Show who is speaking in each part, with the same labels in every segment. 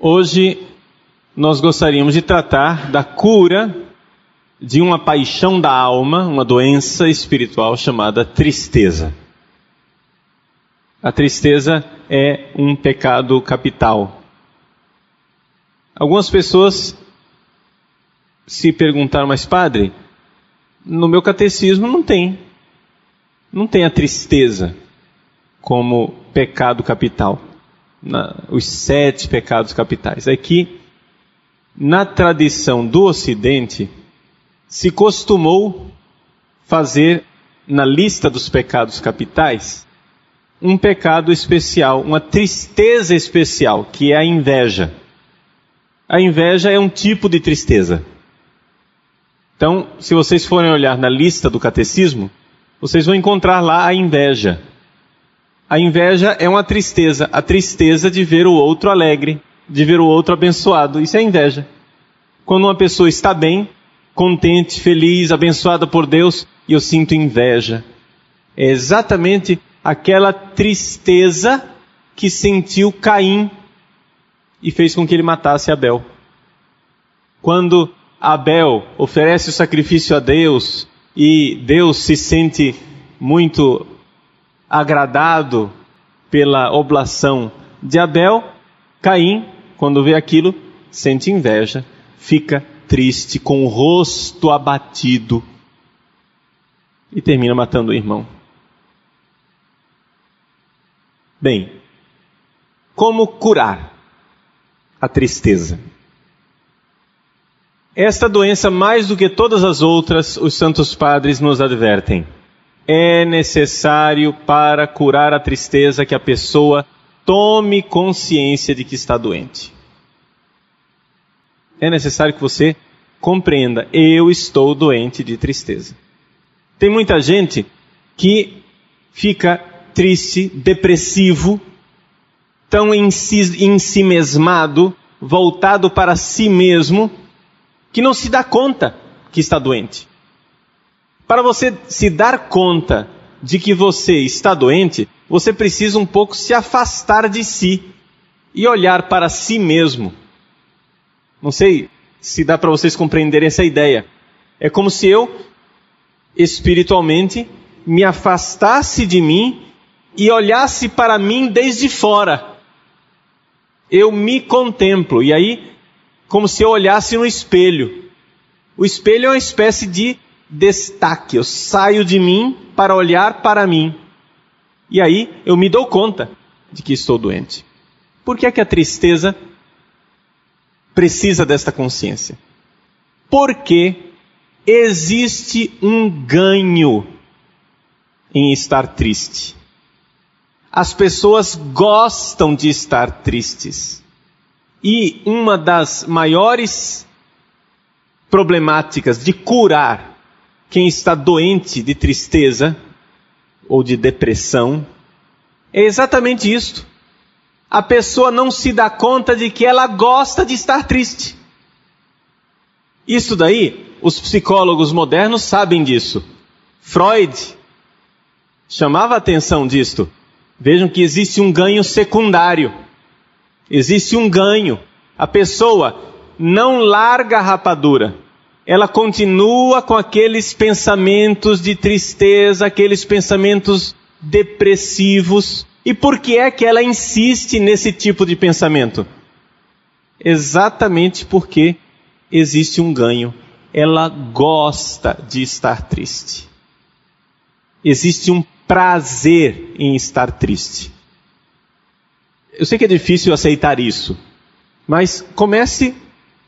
Speaker 1: Hoje nós gostaríamos de tratar da cura de uma paixão da alma, uma doença espiritual chamada tristeza. A tristeza é um pecado capital. Algumas pessoas se perguntaram, mas padre, no meu catecismo não tem a tristeza como pecado capital. Os 7 pecados capitais. Aqui, na tradição do Ocidente, se costumou fazer na lista dos pecados capitais um pecado especial, uma tristeza especial, que é a inveja. A inveja é um tipo de tristeza. Então, se vocês forem olhar na lista do catecismo, vocês vão encontrar lá a inveja. A inveja é uma tristeza, a tristeza de ver o outro alegre, de ver o outro abençoado. Isso é inveja. Quando uma pessoa está bem, contente, feliz, abençoada por Deus, e eu sinto inveja. É exatamente aquela tristeza que sentiu Caim e fez com que ele matasse Abel. Quando Abel oferece o sacrifício a Deus e Deus se sente muito agradado pela oblação de Abel, Caim, quando vê aquilo, sente inveja, fica triste, com o rosto abatido e termina matando o irmão. Bem, como curar a tristeza? Esta doença, mais do que todas as outras, os santos padres nos advertem. É necessário, para curar a tristeza, que a pessoa tome consciência de que está doente. É necessário que você compreenda, eu estou doente de tristeza. Tem muita gente que fica triste, depressivo, tão ensimesmado, voltado para si mesmo, que não se dá conta que está doente. Para você se dar conta de que você está doente, você precisa um pouco se afastar de si e olhar para si mesmo. Não sei se dá para vocês compreenderem essa ideia. É como se eu, espiritualmente, me afastasse de mim e olhasse para mim desde fora. Eu me contemplo, e aí, como se eu olhasse no espelho. O espelho é uma espécie de destaque. Eu saio de mim para olhar para mim. E aí eu me dou conta de que estou doente. Por que é que a tristeza precisa desta consciência? Porque existe um ganho em estar triste. As pessoas gostam de estar tristes. E uma das maiores problemáticas de curar quem está doente de tristeza ou de depressão é exatamente isto. A pessoa não se dá conta de que ela gosta de estar triste. Isso daí, os psicólogos modernos sabem disso. Freud chamava a atenção disto. Vejam que existe um ganho secundário. Existe um ganho. A pessoa não larga a rapadura. Ela continua com aqueles pensamentos de tristeza, aqueles pensamentos depressivos. E por que é que ela insiste nesse tipo de pensamento? Exatamente porque existe um ganho. Ela gosta de estar triste. Existe um prazer em estar triste. Eu sei que é difícil aceitar isso, mas comece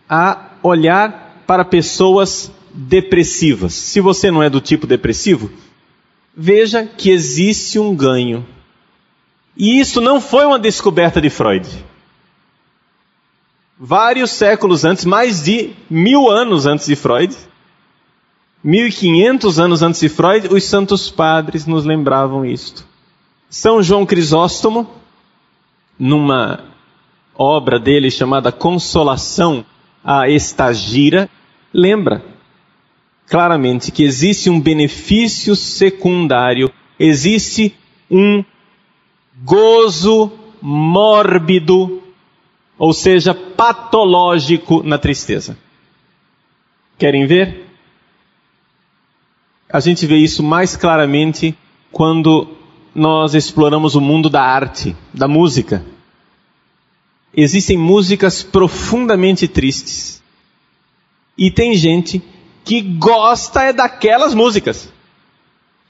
Speaker 1: a olhar para pessoas depressivas. Se você não é do tipo depressivo, veja que existe um ganho. E isso não foi uma descoberta de Freud. Vários séculos antes, mais de 1000 anos antes de Freud, 1500 anos antes de Freud, os santos padres nos lembravam isto. São João Crisóstomo, numa obra dele chamada Consolação à Estagira, lembra claramente que existe um benefício secundário, existe um gozo mórbido ou seja, patológico na tristeza. Querem ver? A gente vê isso mais claramente quando nós exploramos o mundo da arte, da música. Existem músicas profundamente tristes. E tem gente que gosta daquelas músicas.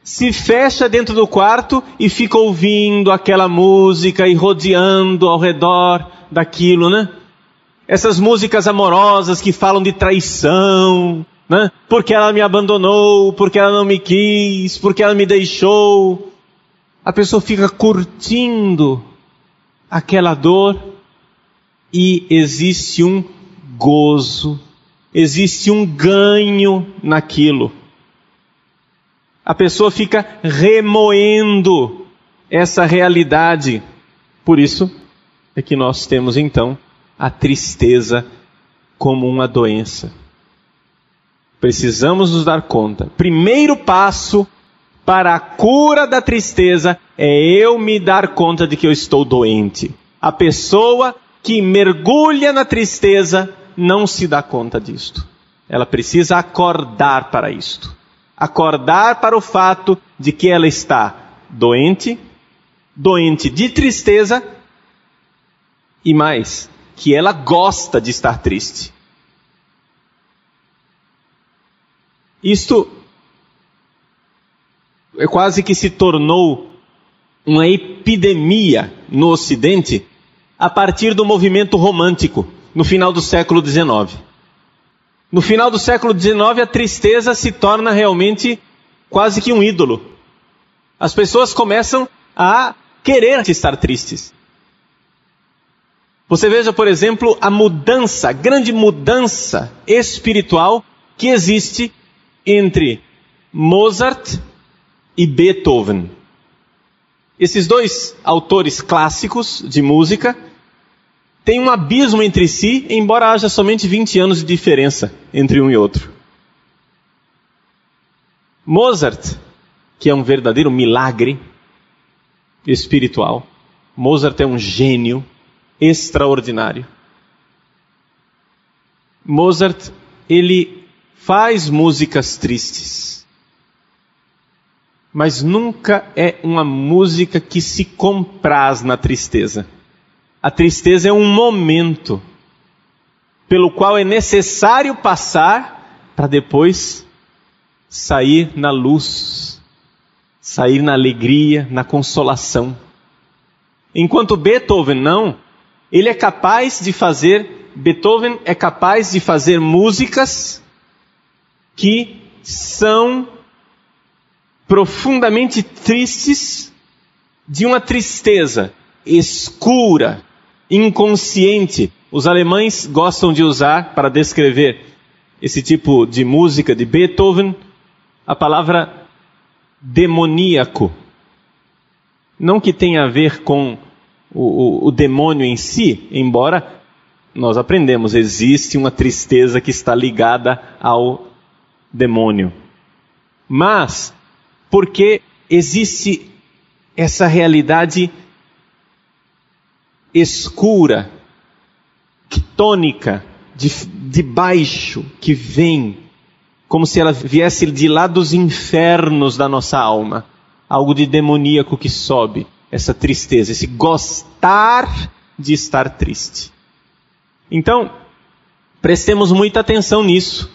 Speaker 1: Se fecha dentro do quarto e fica ouvindo aquela música e rodeando ao redor daquilo, né? Essas músicas amorosas que falam de traição, né? Porque ela me abandonou, porque ela não me quis, porque ela me deixou. A pessoa fica curtindo aquela dor e existe um gozo, existe um ganho naquilo. A pessoa fica remoendo essa realidade. Por isso é que nós temos então a tristeza como uma doença. Precisamos nos dar conta. Primeiro passo para a cura da tristeza é eu me dar conta de que eu estou doente. A pessoa que mergulha na tristeza não se dá conta disto. Ela precisa acordar para isto. Acordar para o fato de que ela está doente, doente de tristeza e mais, que ela gosta de estar triste. Isto é quase que se tornou uma epidemia no Ocidente a partir do movimento romântico, no final do século XIX. No final do século XIX, a tristeza se torna realmente quase que um ídolo. As pessoas começam a querer estar tristes. Você veja, por exemplo, a mudança, a grande mudança espiritual que existe entre Mozart e Beethoven. Esses dois autores clássicos de música têm um abismo entre si, embora haja somente 20 anos de diferença entre um e outro. Mozart, que é um verdadeiro milagre espiritual. Mozart é um gênio extraordinário. Mozart, ele faz músicas tristes, mas nunca é uma música que se compraz na tristeza. A tristeza é um momento pelo qual é necessário passar para depois sair na luz, sair na alegria, na consolação. Enquanto Beethoven não, Beethoven é capaz de fazer músicas que são profundamente tristes, de uma tristeza escura, inconsciente. Os alemães gostam de usar, para descrever esse tipo de música de Beethoven, a palavra demoníaco. Não que tenha a ver com o demônio em si, embora nós aprendemos, existe uma tristeza que está ligada ao demônio. Mas, porque existe essa realidade escura, tônica, de baixo, que vem, como se ela viesse de lá dos infernos da nossa alma. Algo de demoníaco que sobe, essa tristeza, esse gostar de estar triste. Então, prestemos muita atenção nisso.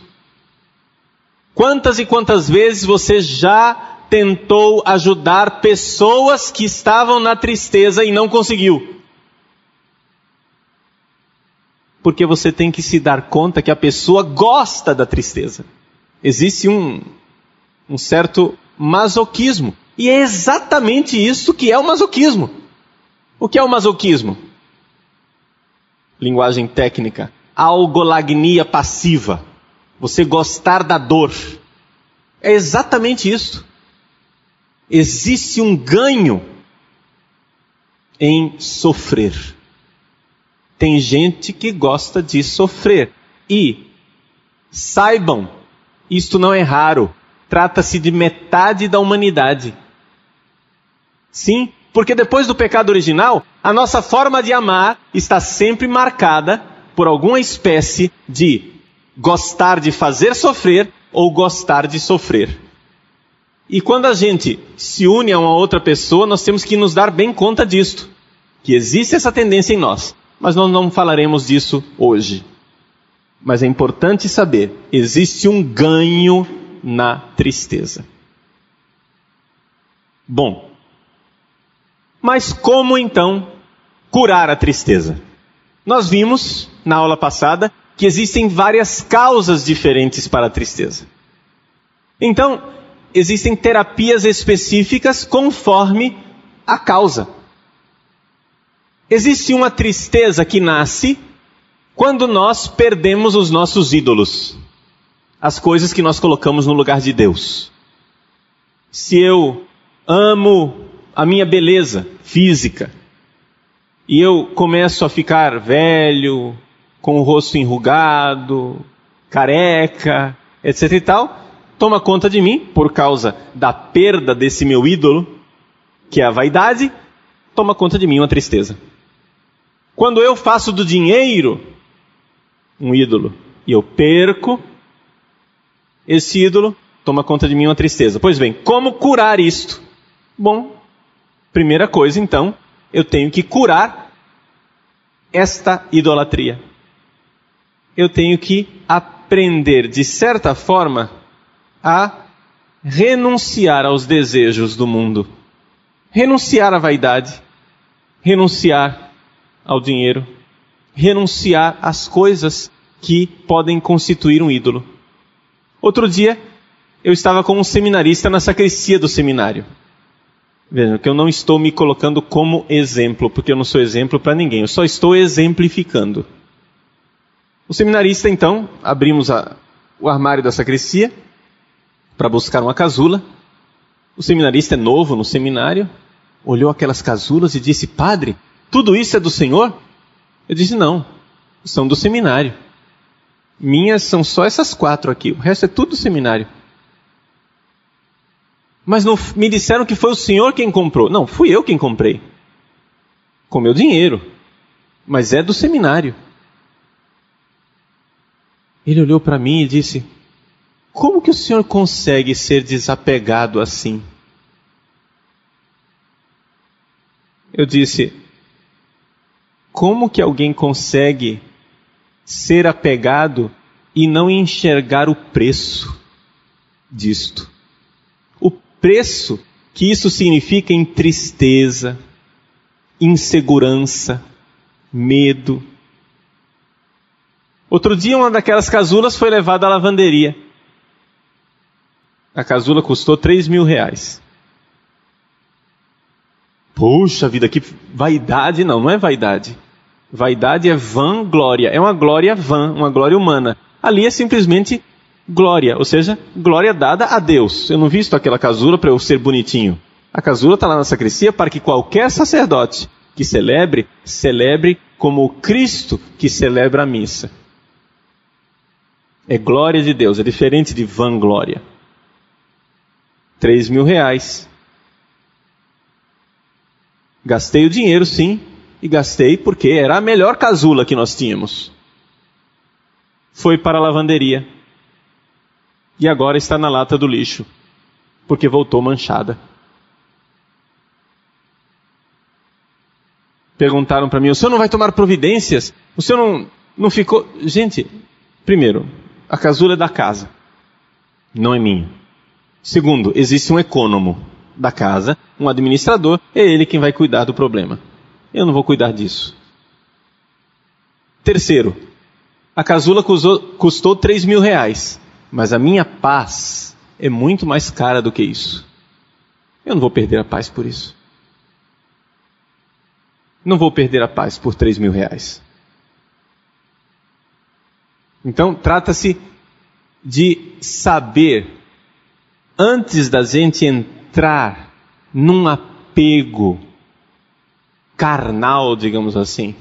Speaker 1: Quantas e quantas vezes você já tentou ajudar pessoas que estavam na tristeza e não conseguiu? Porque você tem que se dar conta que a pessoa gosta da tristeza. Existe um certo masoquismo. E é exatamente isso que é o masoquismo. O que é o masoquismo? Linguagem técnica. Algolagnia passiva. Você gostar da dor. É exatamente isso. Existe um ganho em sofrer. Tem gente que gosta de sofrer. E, saibam, isto não é raro. Trata-se de metade da humanidade. Sim, Porque depois do pecado original, a nossa forma de amar está sempre marcada por alguma espécie de gostar de fazer sofrer ou gostar de sofrer. E quando a gente se une a uma outra pessoa, nós temos que nos dar bem conta disto, que existe essa tendência em nós. Mas nós não falaremos disso hoje. Mas é importante saber, existe um ganho na tristeza. Bom, mas como então curar a tristeza? Nós vimos na aula passada que existem várias causas diferentes para a tristeza. Então, existem terapias específicas conforme a causa. Existe uma tristeza que nasce quando nós perdemos os nossos ídolos, as coisas que nós colocamos no lugar de Deus. Se eu amo a minha beleza física e eu começo a ficar velho, com o rosto enrugado, careca, etc e tal, toma conta de mim por causa da perda desse meu ídolo, que é a vaidade, toma conta de mim uma tristeza. Quando eu faço do dinheiro um ídolo e eu perco esse ídolo, toma conta de mim uma tristeza. Pois bem, como curar isto? Bom, primeira coisa então, eu tenho que curar esta idolatria. Eu tenho que aprender, de certa forma, a renunciar aos desejos do mundo. Renunciar à vaidade, renunciar ao dinheiro, renunciar às coisas que podem constituir um ídolo. Outro dia, eu estava com um seminarista na sacristia do seminário. Vejam que eu não estou me colocando como exemplo, porque eu não sou exemplo para ninguém, eu só estou exemplificando. O seminarista, então, abrimos o armário da sacristia para buscar uma casula. O seminarista é novo no seminário, olhou aquelas casulas e disse: "Padre, tudo isso é do senhor?" Eu disse: "Não, são do seminário. Minhas são só essas 4 aqui, o resto é tudo do seminário." "Mas não, me disseram que foi o senhor quem comprou." "Não, fui eu quem comprei. Com meu dinheiro. Mas é do seminário." Ele olhou para mim e disse: "Como que o senhor consegue ser desapegado assim?" Eu disse: "Como que alguém consegue ser apegado e não enxergar o preço disto? O preço que isso significa em tristeza, insegurança, medo." Outro dia, uma daquelas casulas foi levada à lavanderia. A casula custou R$3.000. Puxa vida, que vaidade! Não, não é vaidade. Vaidade é vanglória. É uma glória vã, uma glória humana. Ali é simplesmente glória, ou seja, glória dada a Deus. Eu não visto aquela casula para eu ser bonitinho. A casula está lá na sacristia para que qualquer sacerdote que celebre como o Cristo que celebra a missa. É glória de Deus, é diferente de vanglória. R$3.000. Gastei o dinheiro, sim, e gastei porque era a melhor casula que nós tínhamos. Foi para a lavanderia. E agora está na lata do lixo, porque voltou manchada. Perguntaram para mim: "O senhor não vai tomar providências? O senhor não ficou..." Gente, primeiro, a casula é da casa, não é minha. Segundo, existe um econômico da casa, um administrador, é ele quem vai cuidar do problema. Eu não vou cuidar disso. Terceiro, a casula custou R$3.000, mas a minha paz é muito mais cara do que isso. Eu não vou perder a paz por isso. Não vou perder a paz por R$3.000. Então, trata-se de saber, antes da gente entrar num apego carnal, digamos assim.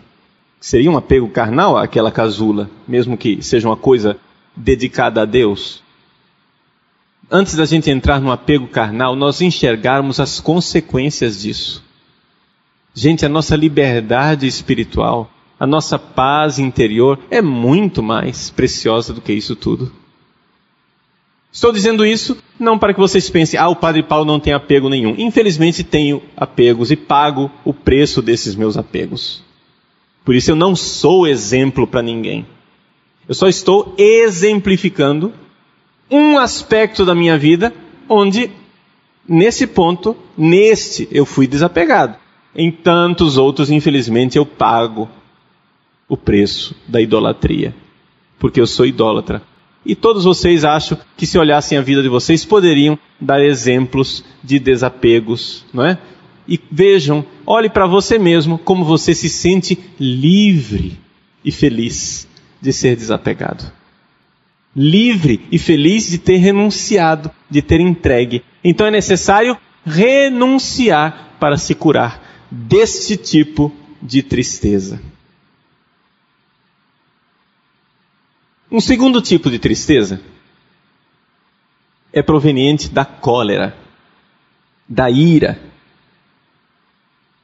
Speaker 1: Seria um apego carnal aquela casula, mesmo que seja uma coisa dedicada a Deus. Antes da gente entrar num apego carnal, nós enxergarmos as consequências disso. Gente, a nossa liberdade espiritual, a nossa paz interior é muito mais preciosa do que isso tudo. Estou dizendo isso não para que vocês pensem, o Padre Paulo não tem apego nenhum. Infelizmente tenho apegos e pago o preço desses meus apegos. Por isso eu não sou exemplo para ninguém. Eu só estou exemplificando um aspecto da minha vida onde, nesse ponto, eu fui desapegado. Em tantos outros, infelizmente, eu pago o preço da idolatria. Porque eu sou idólatra. E todos vocês acham que se olhassem a vida de vocês, poderiam dar exemplos de desapegos, não é? E vejam, olhe para você mesmo como você se sente livre e feliz de ser desapegado. Livre e feliz de ter renunciado, de ter entregue. Então é necessário renunciar para se curar deste tipo de tristeza. Um segundo tipo de tristeza é proveniente da cólera, da ira,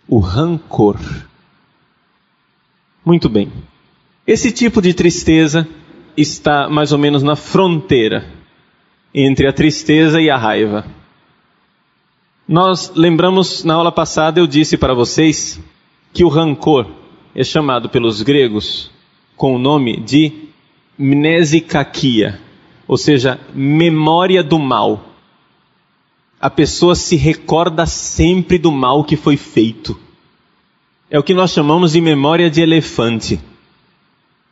Speaker 1: o rancor. Muito bem. Esse tipo de tristeza está mais ou menos na fronteira entre a tristeza e a raiva. Nós lembramos, na aula passada eu disse para vocês que o rancor é chamado pelos gregos com o nome de mnesikakia, ou seja, memória do mal. A pessoa se recorda sempre do mal que foi feito. É o que nós chamamos de memória de elefante.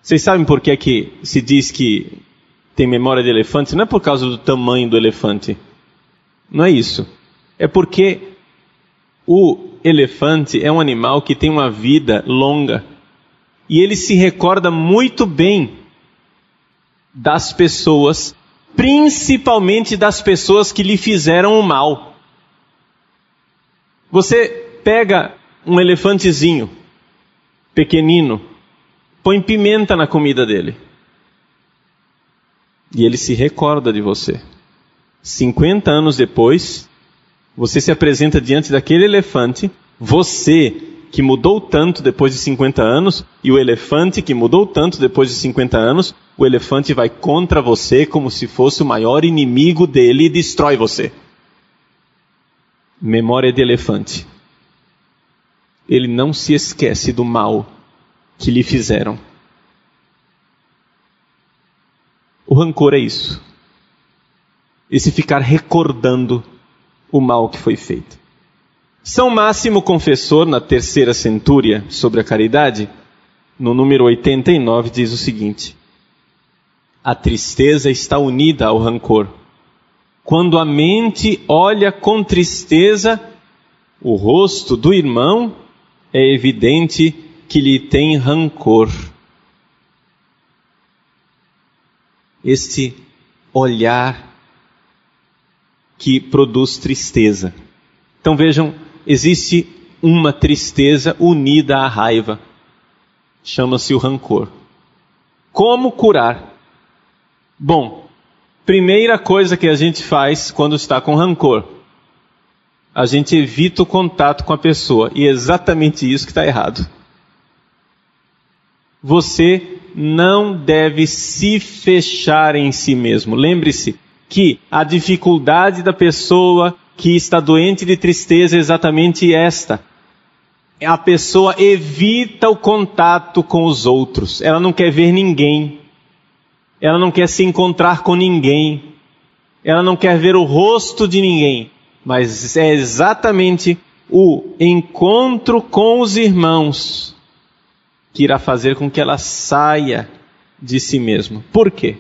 Speaker 1: Vocês sabem por que é que se diz que tem memória de elefante? Não é por causa do tamanho do elefante. Não é isso. É porque o elefante é um animal que tem uma vida longa. E ele se recorda muito bem das pessoas, principalmente das pessoas que lhe fizeram o mal. Você pega um elefantezinho, pequenino, põe pimenta na comida dele. E ele se recorda de você. 50 anos depois, você se apresenta diante daquele elefante, você que mudou tanto depois de 50 anos, e o elefante que mudou tanto depois de 50 anos, o elefante vai contra você como se fosse o maior inimigo dele e destrói você. Memória de elefante. Ele não se esquece do mal que lhe fizeram. O rancor é isso. Esse ficar recordando o mal que foi feito. São Máximo Confessor, na terceira centúria sobre a caridade, no número 89, diz o seguinte: a tristeza está unida ao rancor. Quando a mente olha com tristeza o rosto do irmão, é evidente que lhe tem rancor. Este olhar que produz tristeza. Então vejam, existe uma tristeza unida à raiva. Chama-se o rancor. Como curar? Bom, primeira coisa que a gente faz quando está com rancor, a gente evita o contato com a pessoa. E é exatamente isso que está errado. Você não deve se fechar em si mesmo. Lembre-se que a dificuldade da pessoa que está doente de tristeza é exatamente esta. A pessoa evita o contato com os outros. Ela não quer ver ninguém. Ela não quer se encontrar com ninguém. Ela não quer ver o rosto de ninguém. Mas é exatamente o encontro com os irmãos que irá fazer com que ela saia de si mesma. Por quê?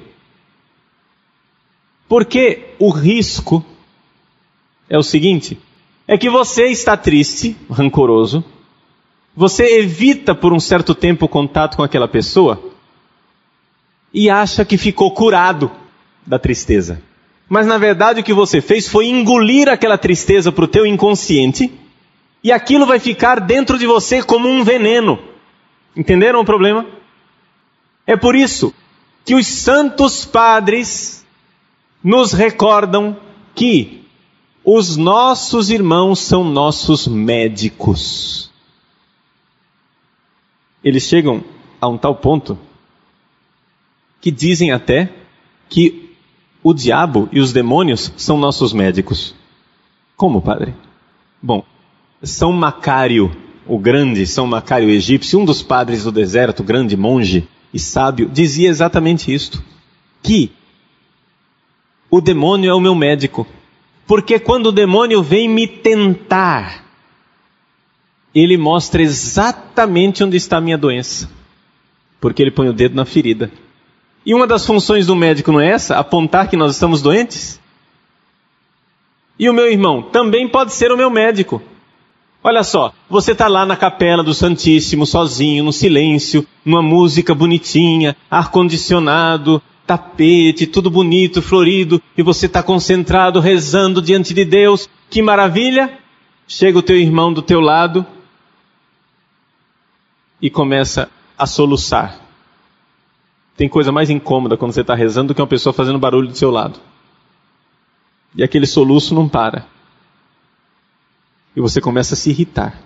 Speaker 1: Porque o risco é o seguinte, é que você está triste, rancoroso, você evita por um certo tempo o contato com aquela pessoa e acha que ficou curado da tristeza. Mas na verdade o que você fez foi engolir aquela tristeza para o teu inconsciente e aquilo vai ficar dentro de você como um veneno. Entenderam o problema? É por isso que os santos padres nos recordam que os nossos irmãos são nossos médicos. Eles chegam a um tal ponto que dizem até que o diabo e os demônios são nossos médicos. Como, padre? Bom, São Macário, o grande São Macário egípcio, um dos padres do deserto, grande monge e sábio, dizia exatamente isto, que o demônio é o meu médico, porque quando o demônio vem me tentar, ele mostra exatamente onde está a minha doença, porque ele põe o dedo na ferida. E uma das funções do médico não é essa? Apontar que nós estamos doentes? E o meu irmão também pode ser o meu médico. Olha só, você está lá na capela do Santíssimo, sozinho, no silêncio, numa música bonitinha, ar-condicionado, tapete, tudo bonito, florido, e você está concentrado, rezando diante de Deus. Que maravilha! Chega o teu irmão do teu lado e começa a soluçar. Tem coisa mais incômoda quando você está rezando do que uma pessoa fazendo barulho do seu lado. E aquele soluço não para. E você começa a se irritar.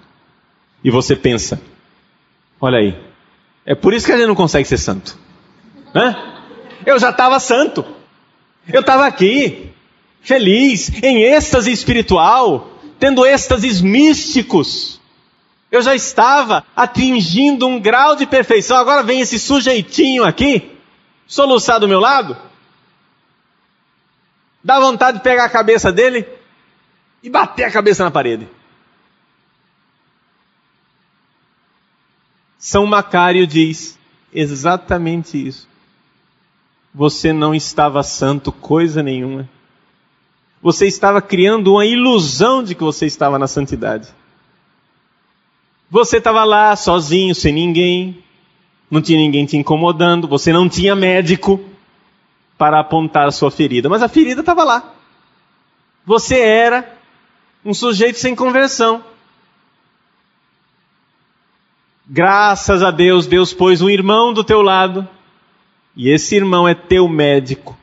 Speaker 1: E você pensa, olha aí, é por isso que a gente não consegue ser santo. Hã? Eu já estava santo. Eu estava aqui, feliz, em êxtase espiritual, tendo êxtases místicos. Eu já estava atingindo um grau de perfeição. Agora vem esse sujeitinho aqui, soluçar do meu lado. Dá vontade de pegar a cabeça dele e bater a cabeça na parede. São Macário diz exatamente isso. Você não estava santo coisa nenhuma. Você estava criando uma ilusão de que você estava na santidade. Você estava lá sozinho, sem ninguém, não tinha ninguém te incomodando, você não tinha médico para apontar a sua ferida, mas a ferida estava lá. Você era um sujeito sem conversão. Graças a Deus, Deus pôs um irmão do teu lado, e esse irmão é teu médico,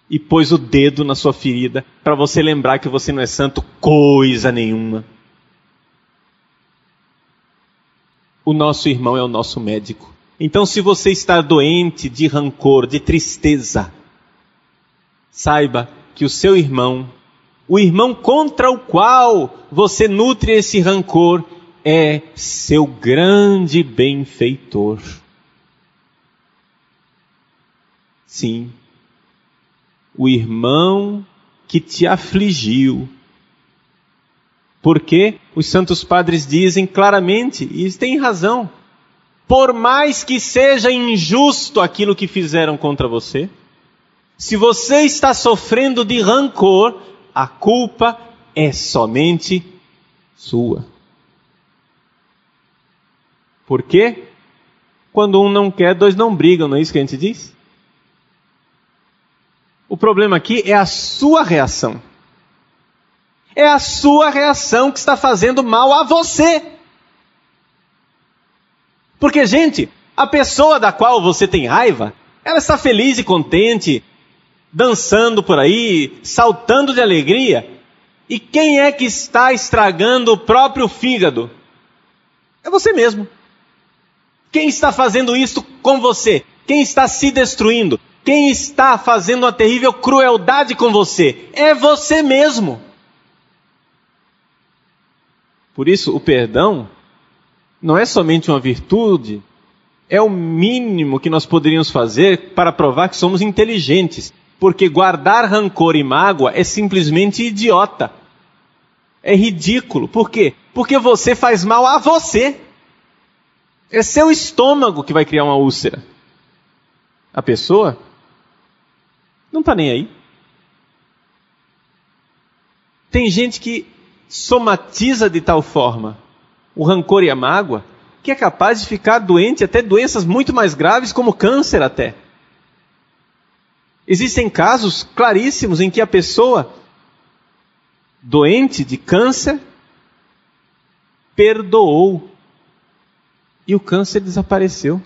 Speaker 1: e pôs o dedo na sua ferida, para você lembrar que você não é santo coisa nenhuma. O nosso irmão é o nosso médico. Então, se você está doente de rancor, de tristeza, saiba que o seu irmão, o irmão contra o qual você nutre esse rancor, é seu grande benfeitor. Sim, o irmão que te afligiu. Porque os santos padres dizem claramente, e têm razão, por mais que seja injusto aquilo que fizeram contra você, se você está sofrendo de rancor, a culpa é somente sua. Por quê? Quando um não quer, dois não brigam, não é isso que a gente diz? O problema aqui é a sua reação. É a sua reação que está fazendo mal a você. Porque, gente, a pessoa da qual você tem raiva, ela está feliz e contente, dançando por aí, saltando de alegria. E quem é que está estragando o próprio fígado? É você mesmo. Quem está fazendo isso com você? Quem está se destruindo? Quem está fazendo uma terrível crueldade com você? É você mesmo. Por isso, o perdão não é somente uma virtude, é o mínimo que nós poderíamos fazer para provar que somos inteligentes. Porque guardar rancor e mágoa é simplesmente idiota. É ridículo. Por quê? Porque você faz mal a você. É seu estômago que vai criar uma úlcera. A pessoa não está nem aí. Tem gente que somatiza de tal forma o rancor e a mágoa, que é capaz de ficar doente, até doenças muito mais graves, como câncer até. Existem casos claríssimos em que a pessoa doente de câncer perdoou e o câncer desapareceu.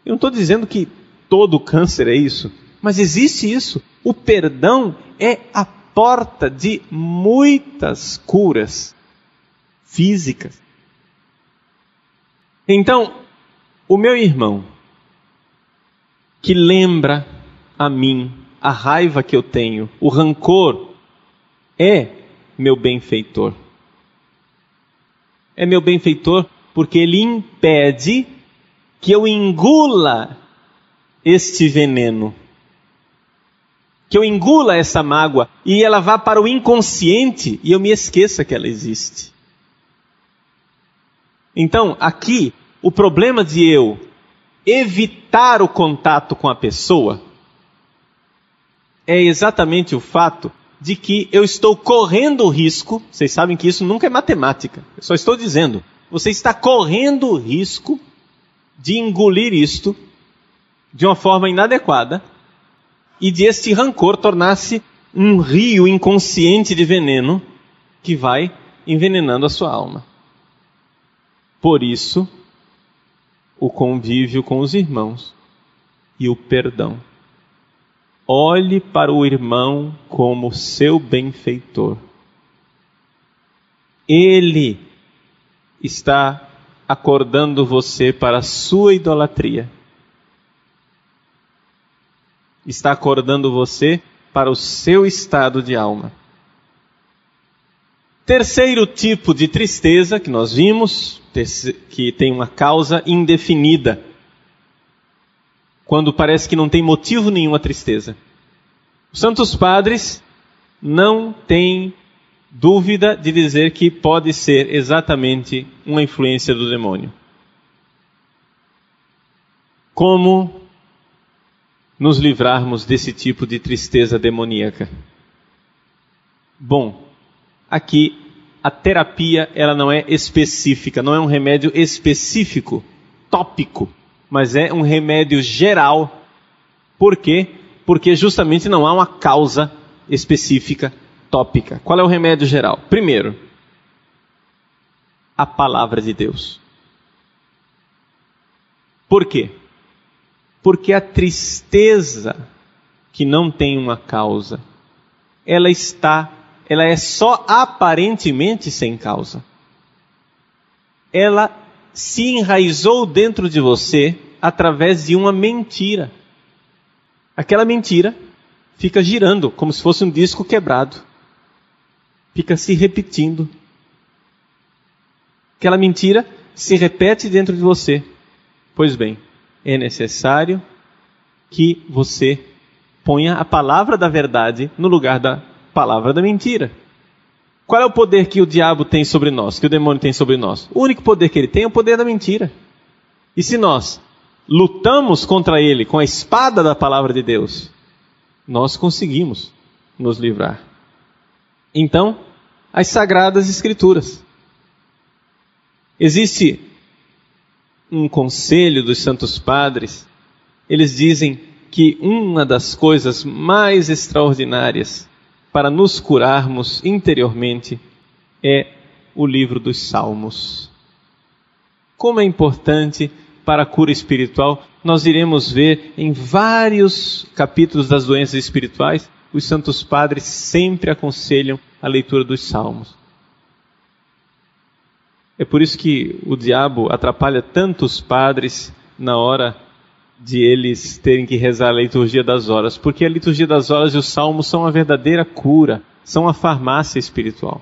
Speaker 1: Eu não estou dizendo que todo câncer é isso, mas existe isso. O perdão é a porta de muitas curas físicas. Então, o meu irmão, que lembra a mim a raiva que eu tenho, o rancor, é meu benfeitor. É meu benfeitor porque ele impede que eu engula este veneno, que eu engula essa mágoa e ela vá para o inconsciente e eu me esqueça que ela existe. Então, aqui, o problema de eu evitar o contato com a pessoa é exatamente o fato de que eu estou correndo o risco, vocês sabem que isso nunca é matemática, eu só estou dizendo, você está correndo o risco de engolir isto de uma forma inadequada e de este rancor tornar-se um rio inconsciente de veneno que vai envenenando a sua alma. Por isso, o convívio com os irmãos e o perdão. Olhe para o irmão como seu benfeitor. Ele está acordando você para a sua idolatria. Está acordando você para o seu estado de alma. Terceiro tipo de tristeza que nós vimos, que tem uma causa indefinida. Quando parece que não tem motivo nenhum a tristeza. Os santos padres não têm dúvida de dizer que pode ser exatamente uma influência do demônio. Como nos livrarmos desse tipo de tristeza demoníaca? Bom, aqui a terapia ela não é específica, não é um remédio específico, tópico, mas é um remédio geral. Por quê? Porque justamente não há uma causa específica, tópica. Qual é o remédio geral? Primeiro, a palavra de Deus. Por quê? Porque a tristeza que não tem uma causa, ela é só aparentemente sem causa. Ela se enraizou dentro de você através de uma mentira. Aquela mentira fica girando como se fosse um disco quebrado. Fica se repetindo. Aquela mentira se repete dentro de você. Pois bem, é necessário que você ponha a palavra da verdade no lugar da palavra da mentira. Qual é o poder que o diabo tem sobre nós, que o demônio tem sobre nós? O único poder que ele tem é o poder da mentira. E se nós lutamos contra ele com a espada da palavra de Deus, nós conseguimos nos livrar. Então, as Sagradas Escrituras. Existe um conselho dos Santos Padres, eles dizem que uma das coisas mais extraordinárias para nos curarmos interiormente é o livro dos Salmos. Como é importante para a cura espiritual, nós iremos ver em vários capítulos das doenças espirituais, os santos padres sempre aconselham a leitura dos Salmos. É por isso que o diabo atrapalha tanto os padres na hora de eles terem que rezar a liturgia das horas, porque a liturgia das horas e os salmos são a verdadeira cura, são a farmácia espiritual.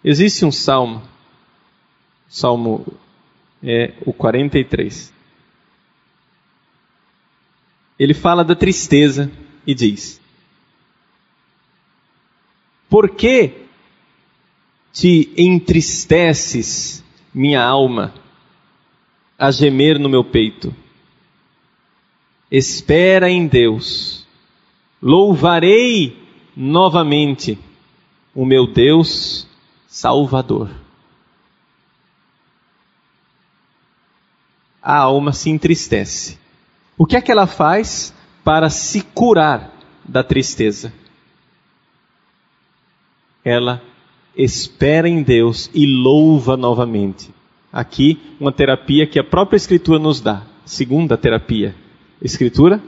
Speaker 1: Existe um salmo, salmo é o 43. Ele fala da tristeza e diz: por que te entristeces, minha alma, a gemer no meu peito? Espera em Deus, louvarei novamente o meu Deus Salvador. A alma se entristece. O que é que ela faz para se curar da tristeza? Ela espera em Deus e louva novamente. Aqui, uma terapia que a própria Escritura nos dá. Segunda terapia. Escritura,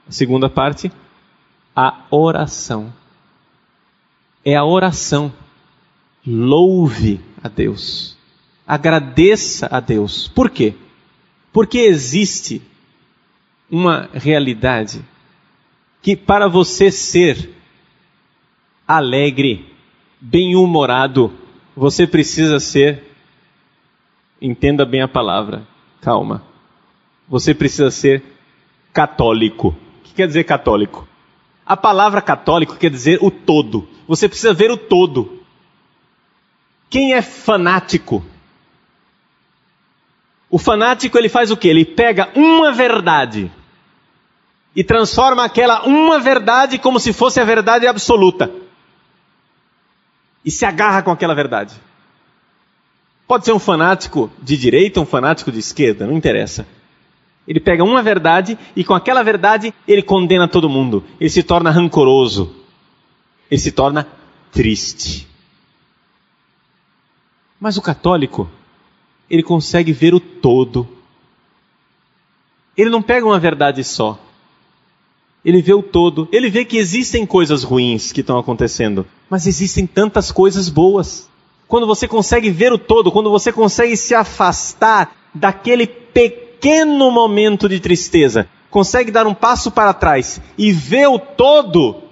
Speaker 1: a segunda parte, a oração. É a oração. Louve a Deus. Agradeça a Deus. Por quê? Porque existe uma realidade que para você ser alegre, bem-humorado, você precisa ser, entenda bem a palavra, calma, você precisa ser católico. O que quer dizer católico? A palavra católico quer dizer o todo. Você precisa ver o todo. Quem é fanático? O fanático, ele faz o quê? Ele pega uma verdade e transforma aquela uma verdade como se fosse a verdade absoluta. E se agarra com aquela verdade. Pode ser um fanático de direita, um fanático de esquerda, não interessa. Ele pega uma verdade e com aquela verdade ele condena todo mundo. Ele se torna rancoroso. Ele se torna triste. Mas o católico, ele consegue ver o todo. Ele não pega uma verdade só. Ele vê o todo. Ele vê que existem coisas ruins que estão acontecendo, mas existem tantas coisas boas. Quando você consegue ver o todo, quando você consegue se afastar daquele pequeno momento de tristeza, consegue dar um passo para trás e ver o todo,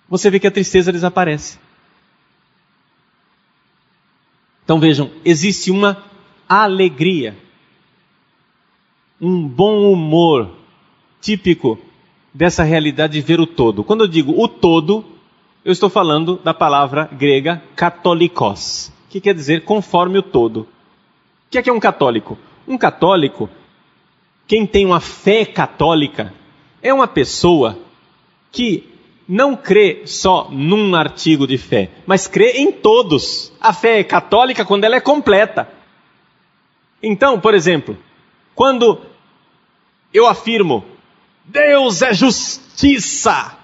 Speaker 1: você vê que a tristeza desaparece. Então vejam, existe uma alegria, um bom humor típico dessa realidade de ver o todo. Quando eu digo o todo, eu estou falando da palavra grega katolikos, que quer dizer conforme o todo. O que é um católico? Um católico, quem tem uma fé católica, é uma pessoa que não crê só num artigo de fé, mas crê em todos. A fé é católica quando ela é completa. Então, por exemplo, quando eu afirmo, Deus é justiça,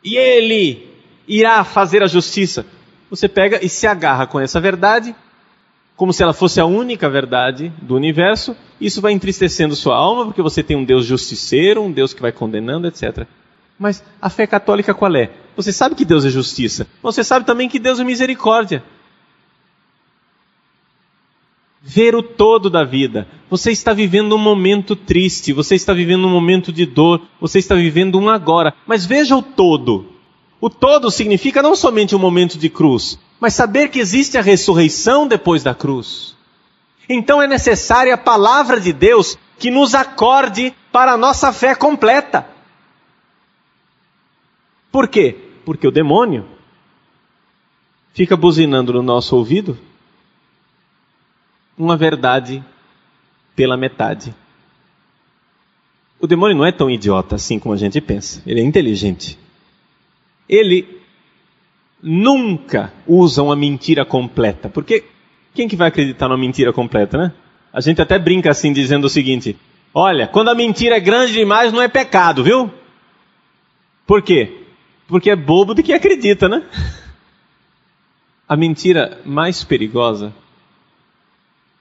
Speaker 1: e Ele irá fazer a justiça, você pega e se agarra com essa verdade, como se ela fosse a única verdade do universo. Isso vai entristecendo sua alma, porque você tem um Deus justiceiro, um Deus que vai condenando, etc. Mas a fé católica qual é? Você sabe que Deus é justiça, mas você sabe também que Deus é misericórdia. Ver o todo da vida. Você está vivendo um momento triste, você está vivendo um momento de dor, você está vivendo um agora. Mas veja o todo. O todo significa não somente um momento de cruz, mas saber que existe a ressurreição depois da cruz. Então é necessária a palavra de Deus que nos acorde para a nossa fé completa. Por quê? Porque o demônio fica buzinando no nosso ouvido uma verdade pela metade. O demônio não é tão idiota assim como a gente pensa. Ele é inteligente. Ele nunca usa uma mentira completa. Porque quem que vai acreditar numa mentira completa, né? A gente até brinca assim, dizendo o seguinte: olha, quando a mentira é grande demais, não é pecado, viu? Por quê? Porque é bobo de quem acredita, né? A mentira mais perigosa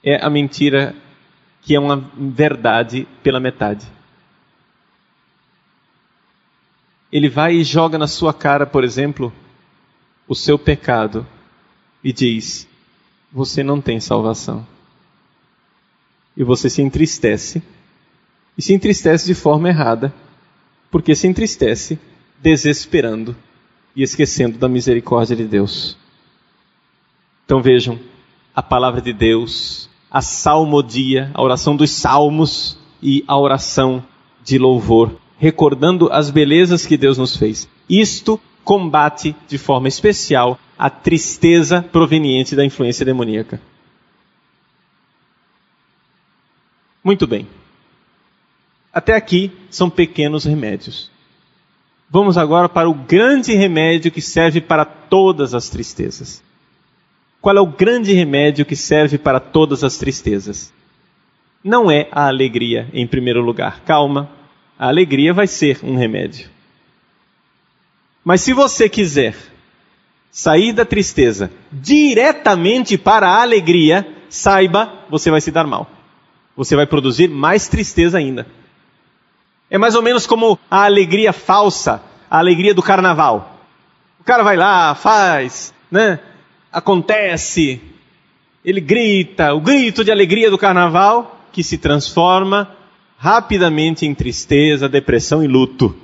Speaker 1: é a mentira que é uma verdade pela metade. Ele vai e joga na sua cara, por exemplo, o seu pecado e diz: você não tem salvação. E você se entristece. E se entristece de forma errada, porque se entristece desesperando e esquecendo da misericórdia de Deus. Então vejam, a palavra de Deus, a salmodia, a oração dos salmos e a oração de louvor, recordando as belezas que Deus nos fez. Isto combate de forma especial a tristeza proveniente da influência demoníaca. Muito bem. Até aqui são pequenos remédios. Vamos agora para o grande remédio que serve para todas as tristezas. Qual é o grande remédio que serve para todas as tristezas? Não é a alegria em primeiro lugar. Calma, a alegria vai ser um remédio. Mas se você quiser sair da tristeza diretamente para a alegria, saiba, você vai se dar mal. Você vai produzir mais tristeza ainda. É mais ou menos como a alegria falsa, a alegria do carnaval. O cara vai lá, faz, né? acontece, ele grita, o grito de alegria do carnaval, que se transforma rapidamente em tristeza, depressão e luto.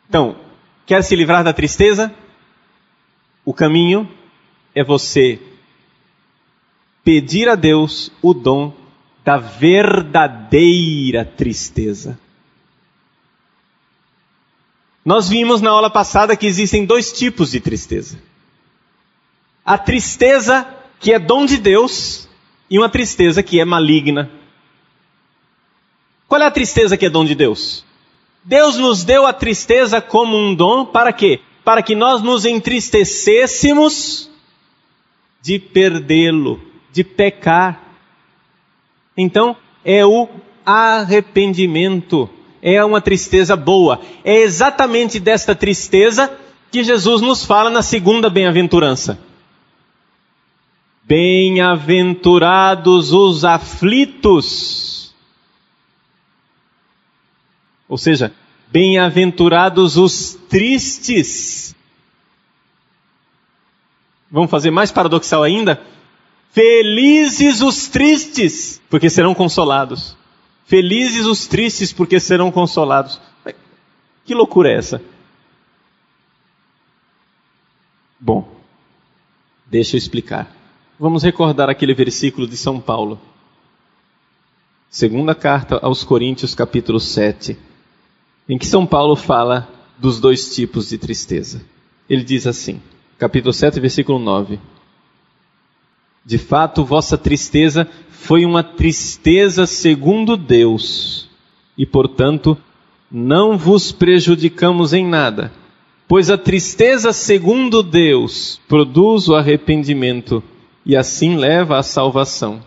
Speaker 1: Então, quer se livrar da tristeza? O caminho é você pedir a Deus o dom da verdadeira tristeza. Nós vimos na aula passada que existem 2 tipos de tristeza. A tristeza que é dom de Deus e uma tristeza que é maligna. Qual é a tristeza que é dom de Deus? Deus nos deu a tristeza como um dom para quê? Para que nós nos entristecêssemos de perdê-lo, de pecar. Então, é o arrependimento. É uma tristeza boa. É exatamente desta tristeza que Jesus nos fala na segunda bem-aventurança. Bem-aventurados os aflitos. Ou seja, bem-aventurados os tristes. Vamos fazer mais paradoxal ainda? Felizes os tristes, porque serão consolados. Felizes os tristes, porque serão consolados. Que loucura é essa? Bom, deixa eu explicar. Vamos recordar aquele versículo de São Paulo. Segunda carta aos Coríntios, capítulo 7. Em que São Paulo fala dos 2 tipos de tristeza. Ele diz assim, capítulo 7, versículo 9. De fato, vossa tristeza foi uma tristeza segundo Deus, e portanto, não vos prejudicamos em nada, pois a tristeza segundo Deus produz o arrependimento, e assim leva à salvação.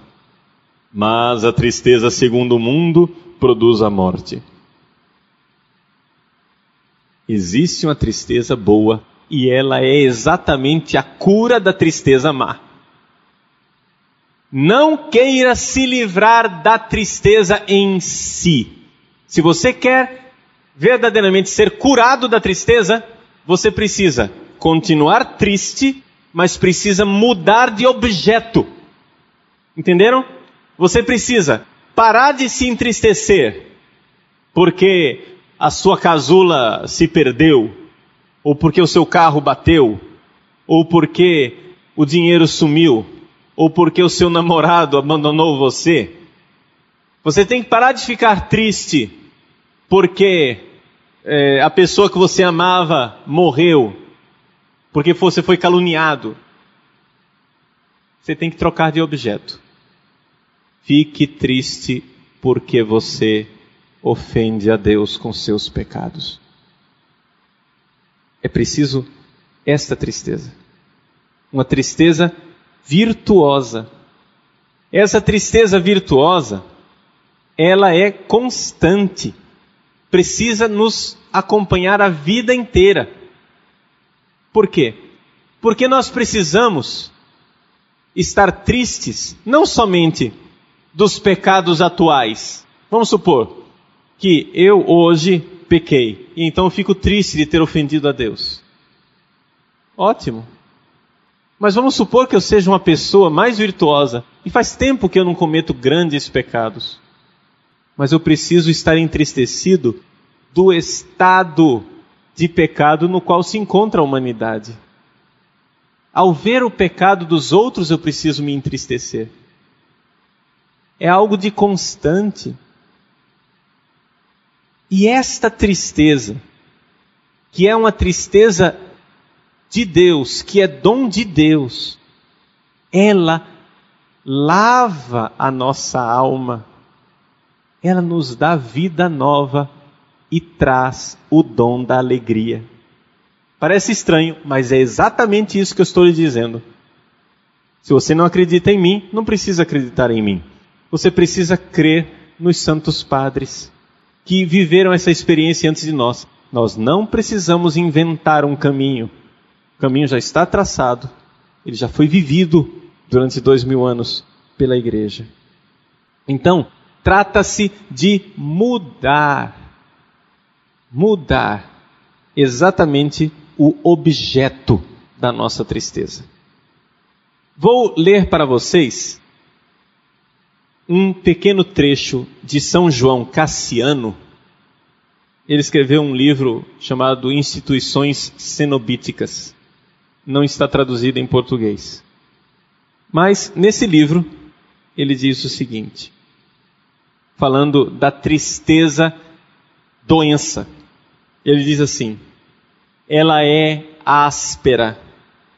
Speaker 1: Mas a tristeza segundo o mundo produz a morte. Existe uma tristeza boa, e ela é exatamente a cura da tristeza má. Não queira se livrar da tristeza em si. Se você quer verdadeiramente ser curado da tristeza, você precisa continuar triste, mas precisa mudar de objeto. Entenderam? Você precisa parar de se entristecer porque a sua casula se perdeu, ou porque o seu carro bateu, ou porque o dinheiro sumiu, ou porque o seu namorado abandonou você. Você tem que parar de ficar triste porque a pessoa que você amava morreu, porque você foi caluniado. Você tem que trocar de objeto. Fique triste porque você ofende a Deus com seus pecados. É preciso esta tristeza. Uma tristeza virtuosa. Essa tristeza virtuosa, ela é constante. Precisa nos acompanhar a vida inteira. Por quê? Porque nós precisamos estar tristes, não somente dos pecados atuais. Vamos supor que eu hoje pequei, e então eu fico triste de ter ofendido a Deus. Ótimo. Mas vamos supor que eu seja uma pessoa mais virtuosa, e faz tempo que eu não cometo grandes pecados. Mas eu preciso estar entristecido do estado de pecado no qual se encontra a humanidade. Ao ver o pecado dos outros, eu preciso me entristecer. É algo de constante. E esta tristeza, que é uma tristeza de Deus, que é dom de Deus, ela lava a nossa alma, ela nos dá vida nova e traz o dom da alegria. Parece estranho, mas é exatamente isso que eu estou lhe dizendo. Se você não acredita em mim, não precisa acreditar em mim. Você precisa crer nos santos padres que viveram essa experiência antes de nós. Nós não precisamos inventar um caminho. O caminho já está traçado. Ele já foi vivido durante 2000 anos pela igreja. Então, trata-se de mudar exatamente o objeto da nossa tristeza. Vou ler para vocês um pequeno trecho de São João Cassiano. Ele escreveu um livro chamado Instituições Cenobíticas. Não está traduzido em português. Mas, nesse livro, ele diz o seguinte, falando da tristeza doença. Ele diz assim: ela é áspera,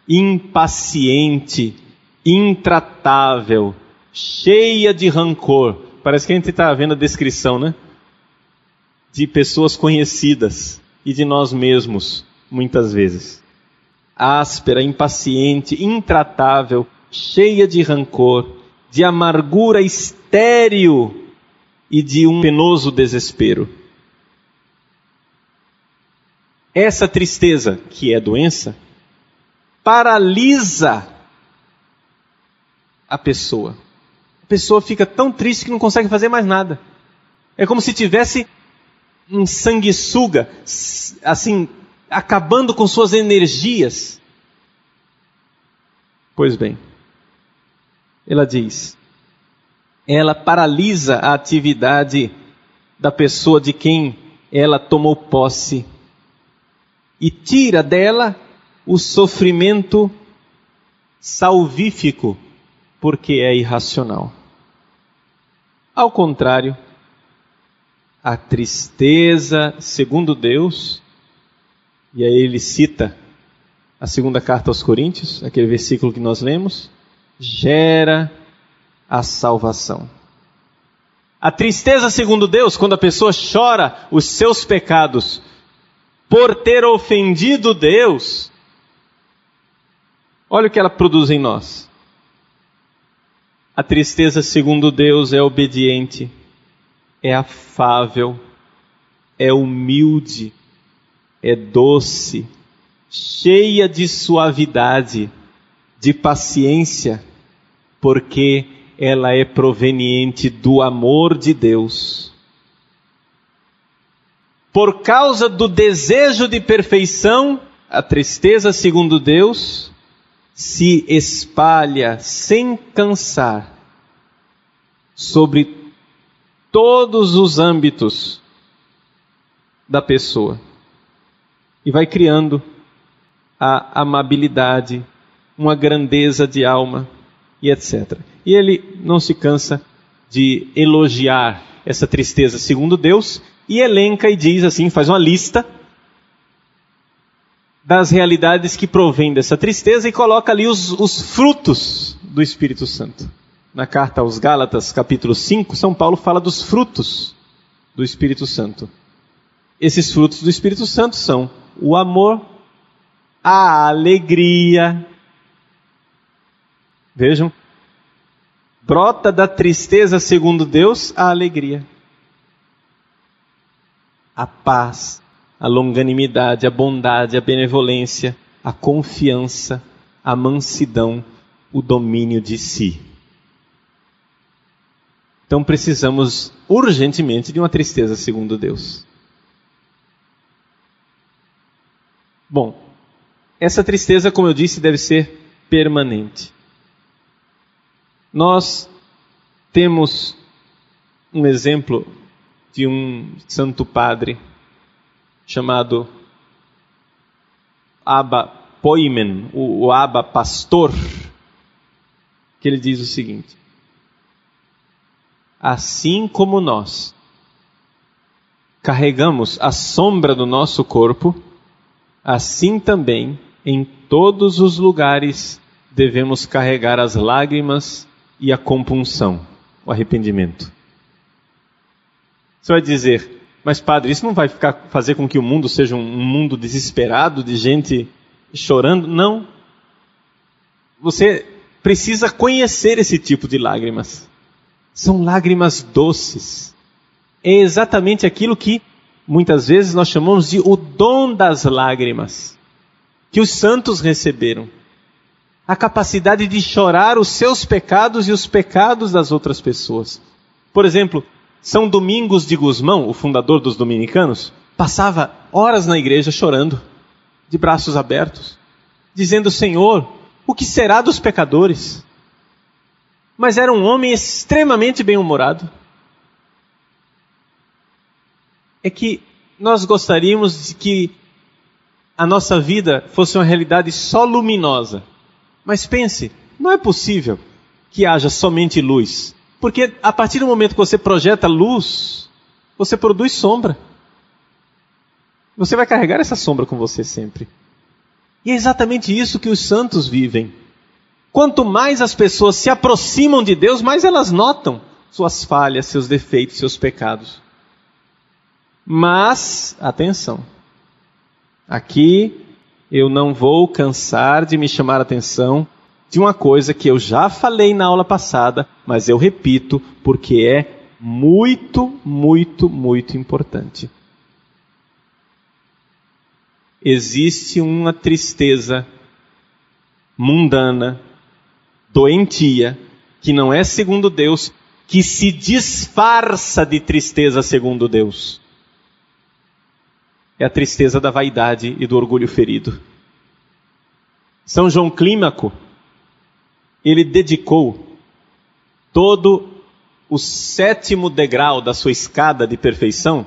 Speaker 1: impaciente, intratável, cheia de rancor. Parece que a gente está vendo a descrição, né? De pessoas conhecidas e de nós mesmos, muitas vezes. Áspera, impaciente, intratável, cheia de rancor, de amargura estéril e de um penoso desespero. Essa tristeza, que é doença, paralisa a pessoa. A pessoa fica tão triste que não consegue fazer mais nada. É como se tivesse um sanguessuga, assim, acabando com suas energias. Pois bem, ela diz, ela paralisa a atividade da pessoa de quem ela tomou posse e tira dela o sofrimento salvífico, porque é irracional. Ao contrário, a tristeza, segundo Deus, e aí ele cita a segunda carta aos Coríntios, aquele versículo que nós lemos, gera a salvação. A tristeza, segundo Deus, quando a pessoa chora os seus pecados por ter ofendido Deus, olha o que ela produz em nós. A tristeza, segundo Deus, é obediente, é afável, é humilde, é doce, cheia de suavidade, de paciência, porque ela é proveniente do amor de Deus. Por causa do desejo de perfeição, a tristeza, segundo Deus, se espalha sem cansar sobre todos os âmbitos da pessoa e vai criando a amabilidade, uma grandeza de alma e etc. E ele não se cansa de elogiar essa tristeza segundo Deus e elenca e diz assim, faz uma lista das realidades que provêm dessa tristeza e coloca ali os frutos do Espírito Santo. Na carta aos Gálatas, capítulo 5, São Paulo fala dos frutos do Espírito Santo. Esses frutos do Espírito Santo são o amor, a alegria. Vejam, brota da tristeza, segundo Deus, a alegria. A paz, a longanimidade, a bondade, a benevolência, a confiança, a mansidão, o domínio de si. Então precisamos urgentemente de uma tristeza segundo Deus. Bom, essa tristeza, como eu disse, deve ser permanente. Nós temos um exemplo de um santo padre chamado Abba Poimen, o Abba Pastor, que ele diz o seguinte: assim como nós carregamos a sombra do nosso corpo, assim também em todos os lugares devemos carregar as lágrimas e a compunção, o arrependimento. Você vai dizer, mas padre, isso não vai fazer com que o mundo seja um mundo desesperado, de gente chorando? Não. Você precisa conhecer esse tipo de lágrimas. São lágrimas doces. É exatamente aquilo que muitas vezes nós chamamos de o dom das lágrimas, que os santos receberam. A capacidade de chorar os seus pecados e os pecados das outras pessoas. Por exemplo, São Domingos de Gusmão, o fundador dos dominicanos, passava horas na igreja chorando, de braços abertos. dizendo: Senhor, o que será dos pecadores? Mas era um homem extremamente bem-humorado. É que nós gostaríamos de que a nossa vida fosse uma realidade só luminosa. Mas pense, não é possível que haja somente luz. Porque a partir do momento que você projeta luz, você produz sombra. Você vai carregar essa sombra com você sempre. E é exatamente isso que os santos vivem. Quanto mais as pessoas se aproximam de Deus, mais elas notam suas falhas, seus defeitos, seus pecados. Mas, atenção, aqui eu não vou cansar de me chamar a atenção de uma coisa que eu já falei na aula passada, mas eu repito porque é muito, muito, muito importante. Existe uma tristeza mundana, doentia, que não é segundo Deus, que se disfarça de tristeza segundo Deus. É a tristeza da vaidade e do orgulho ferido. São João Clímaco, ele dedicou todo o 7º degrau da sua escada de perfeição,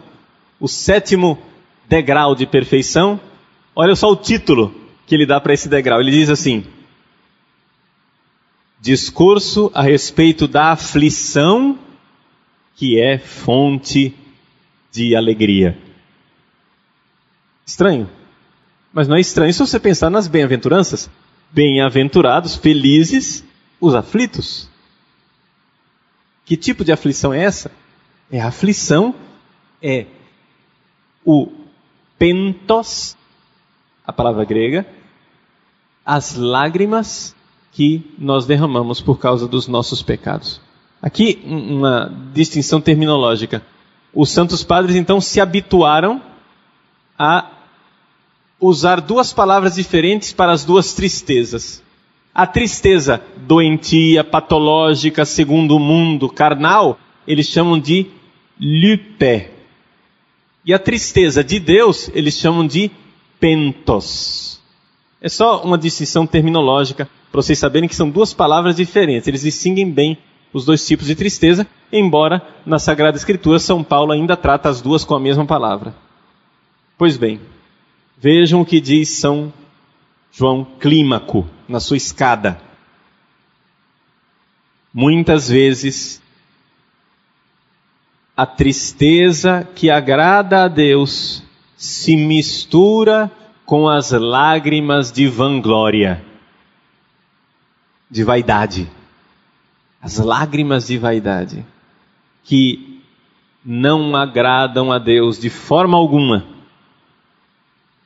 Speaker 1: o 7º degrau de perfeição. Olha só o título que ele dá para esse degrau. Ele diz assim: discurso a respeito da aflição que é fonte de alegria. Estranho, mas não é estranho se você pensar nas bem-aventuranças. Bem-aventurados, felizes, os aflitos. Que tipo de aflição é essa? É a aflição, é o pentos, a palavra grega, as lágrimas que nós derramamos por causa dos nossos pecados. Aqui uma distinção terminológica. Os santos padres então se habituaram a usar duas palavras diferentes para as duas tristezas. A tristeza doentia, patológica, segundo o mundo, carnal, eles chamam de lupé. E a tristeza de Deus, eles chamam de pentos. É só uma distinção terminológica, para vocês saberem que são duas palavras diferentes. Eles distinguem bem os dois tipos de tristeza, embora na Sagrada Escritura São Paulo ainda trata as duas com a mesma palavra. Pois bem, vejam o que diz São João Clímaco na sua escada. Muitas vezes, a tristeza que agrada a Deus se mistura com as lágrimas de vanglória, de vaidade. As lágrimas de vaidade, que não agradam a Deus de forma alguma.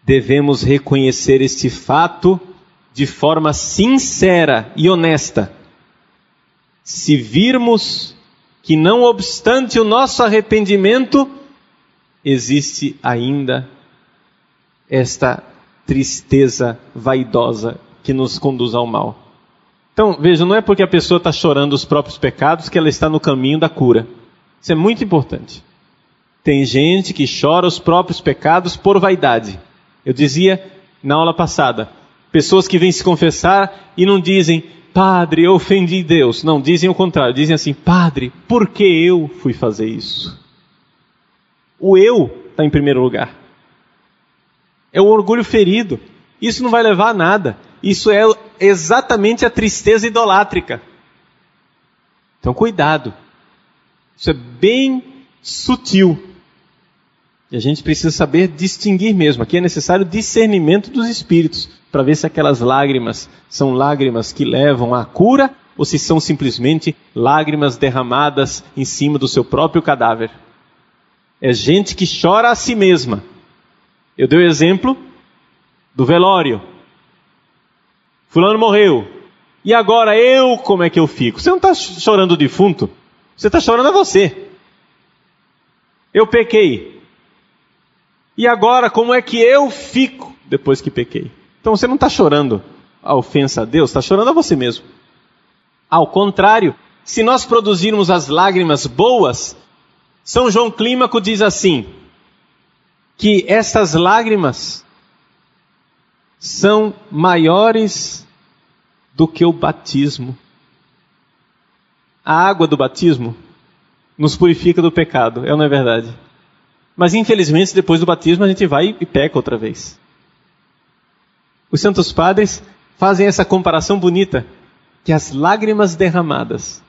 Speaker 1: Devemos reconhecer este fato de forma sincera e honesta. Se virmos que, não obstante o nosso arrependimento, existe ainda esta tristeza vaidosa que nos conduz ao mal. Então, vejam, não é porque a pessoa está chorando os próprios pecados que ela está no caminho da cura. Isso é muito importante. Tem gente que chora os próprios pecados por vaidade. Eu dizia na aula passada, pessoas que vêm se confessar e não dizem: Padre, eu ofendi Deus. Não, dizem o contrário, dizem assim: Padre, por que eu fui fazer isso? O eu está em primeiro lugar. É o orgulho ferido. Isso não vai levar a nada. Isso é exatamente a tristeza idolátrica. Então cuidado. Isso é bem sutil. E a gente precisa saber distinguir mesmo. Aqui é necessário discernimento dos espíritos, para ver se aquelas lágrimas são lágrimas que levam à cura, ou se são simplesmente lágrimas derramadas em cima do seu próprio cadáver. É gente que chora a si mesma. Eu dei o exemplo do velório. Fulano morreu. E agora como é que eu fico? Você não está chorando o defunto. Você está chorando a você. Eu pequei. E agora como é que eu fico depois que pequei? Então você não está chorando a ofensa a Deus, está chorando a você mesmo. Ao contrário, se nós produzirmos as lágrimas boas, São João Clímaco diz assim, que essas lágrimas são maiores do que o batismo. A água do batismo nos purifica do pecado, não é verdade? Mas infelizmente depois do batismo a gente vai e peca outra vez. Os santos padres fazem essa comparação bonita, que as lágrimas derramadas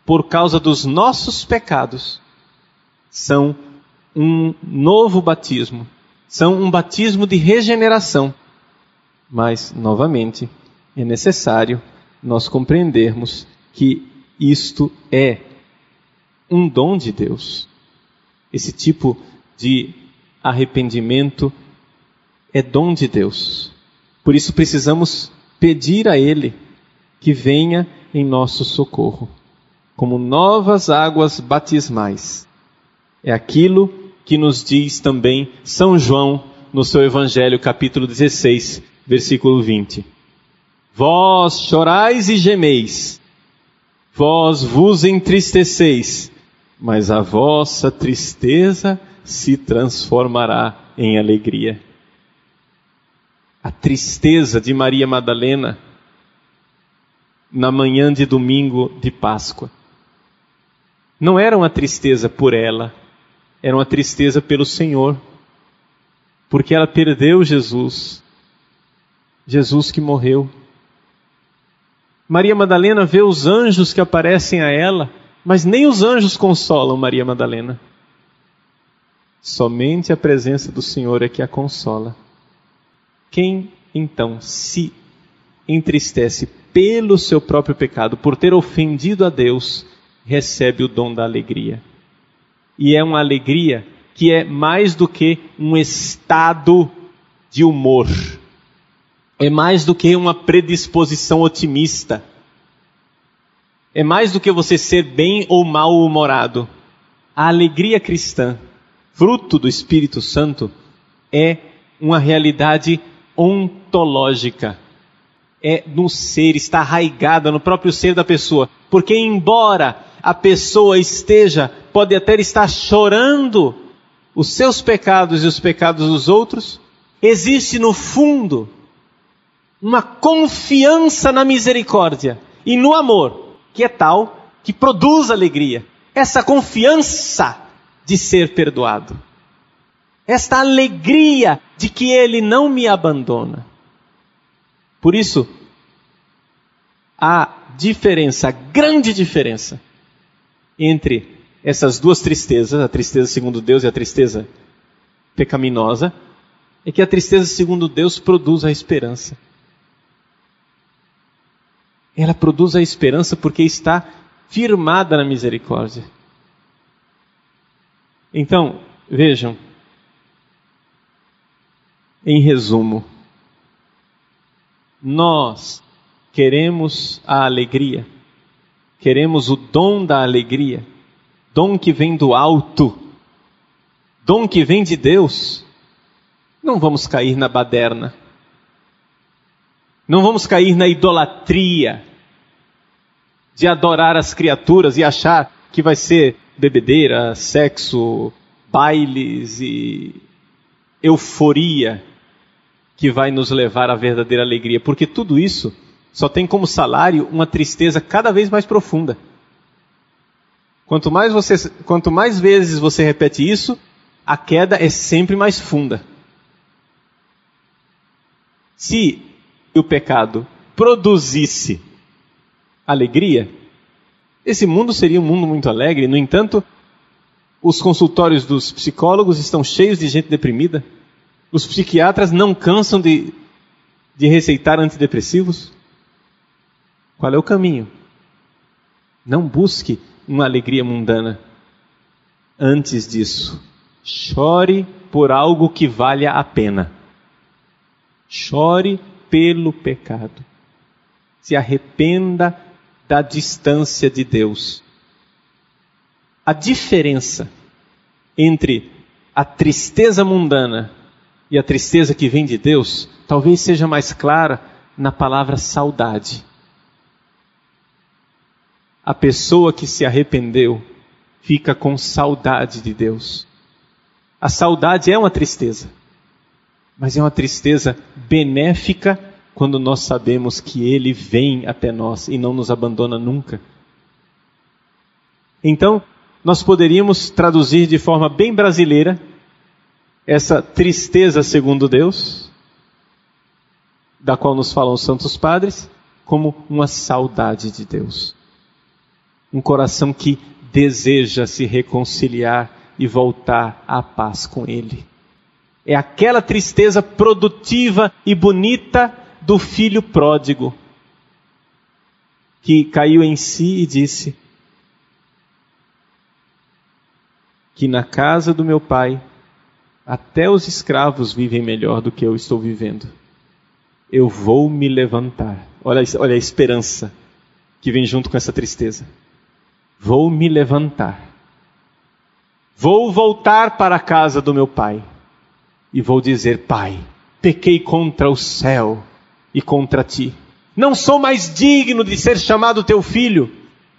Speaker 1: por causa dos nossos pecados são um novo batismo, são um batismo de regeneração. Mas, novamente, é necessário nós compreendermos que isto é um dom de Deus. Esse tipo de arrependimento é dom de Deus. Por isso precisamos pedir a Ele que venha em nosso socorro, como novas águas batismais. É aquilo que nos diz também São João no seu Evangelho, capítulo 16, versículo 20. Vós chorais e gemeis, vós vos entristeceis, mas a vossa tristeza se transformará em alegria. A tristeza de Maria Madalena na manhã de domingo de Páscoa não era uma tristeza por ela, era uma tristeza pelo Senhor, porque ela perdeu Jesus que morreu. Maria Madalena vê os anjos que aparecem a ela, mas nem os anjos consolam Maria Madalena. Somente a presença do Senhor é que a consola. Quem, então, se entristece pelo seu próprio pecado, por ter ofendido a Deus, recebe o dom da alegria. E é uma alegria que é mais do que um estado de humor. É mais do que uma predisposição otimista. É mais do que você ser bem ou mal-humorado. A alegria cristã, fruto do Espírito Santo, é uma realidade ontológica. É no ser, está arraigada no próprio ser da pessoa. Porque embora a pessoa pode até estar chorando os seus pecados e os pecados dos outros, existe no fundo uma confiança na misericórdia e no amor, que é tal que produz alegria. Essa confiança de ser perdoado. Esta alegria de que Ele não me abandona. Por isso, a grande diferença entre essas duas tristezas, a tristeza segundo Deus e a tristeza pecaminosa, é que a tristeza segundo Deus produz a esperança. Ela produz a esperança porque está firmada na misericórdia. Então, vejam, em resumo, nós queremos a alegria, queremos o dom da alegria, dom que vem do alto, dom que vem de Deus. Não vamos cair na baderna, não vamos cair na idolatria de adorar as criaturas e achar que vai ser bebedeira, sexo, bailes e euforia que vai nos levar à verdadeira alegria, porque tudo isso só tem como salário uma tristeza cada vez mais profunda. Quanto mais vezes você repete isso, a queda é sempre mais funda. Se o pecado produzisse alegria, esse mundo seria um mundo muito alegre. No entanto, os consultórios dos psicólogos estão cheios de gente deprimida. Os psiquiatras não cansam de receitar antidepressivos. Qual é o caminho? Não busque uma alegria mundana. Antes disso, chore por algo que valha a pena. Chore pelo pecado. Se arrependa da distância de Deus. A diferença entre a tristeza mundana e a tristeza que vem de Deus, talvez seja mais clara na palavra saudade. A pessoa que se arrependeu fica com saudade de Deus. A saudade é uma tristeza, Mas é uma tristeza benéfica quando nós sabemos que Ele vem até nós e não nos abandona nunca. Então, nós poderíamos traduzir de forma bem brasileira essa tristeza segundo Deus, da qual nos falam os Santos Padres, como uma saudade de Deus. Um coração que deseja se reconciliar e voltar à paz com Ele. É aquela tristeza produtiva e bonita do filho pródigo, que caiu em si e disse que na casa do meu pai até os escravos vivem melhor do que eu estou vivendo. Eu vou me levantar. Olha a esperança que vem junto com essa tristeza. Vou me levantar. Vou voltar para a casa do meu pai. E vou dizer: Pai, pequei contra o céu e contra ti. Não sou mais digno de ser chamado teu filho.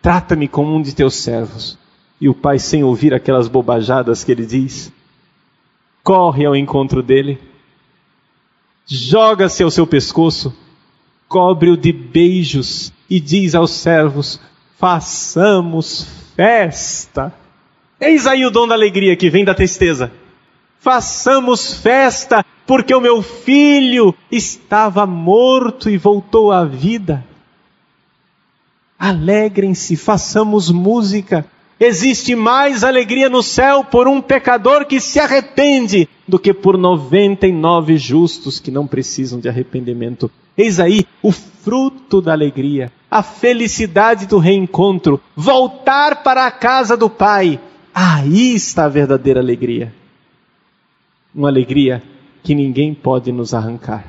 Speaker 1: Trata-me como um de teus servos. E o pai, sem ouvir aquelas bobajadas que ele diz, corre ao encontro dele, joga-se ao seu pescoço, cobre-o de beijos e diz aos servos: façamos festa. Eis aí o dom da alegria que vem da tristeza. Façamos festa, porque o meu filho estava morto e voltou à vida. Alegrem-se, façamos música. Existe mais alegria no céu por um pecador que se arrepende do que por 99 justos que não precisam de arrependimento. Eis aí o fruto da alegria, a felicidade do reencontro, voltar para a casa do Pai. Aí está a verdadeira alegria. Uma alegria que ninguém pode nos arrancar.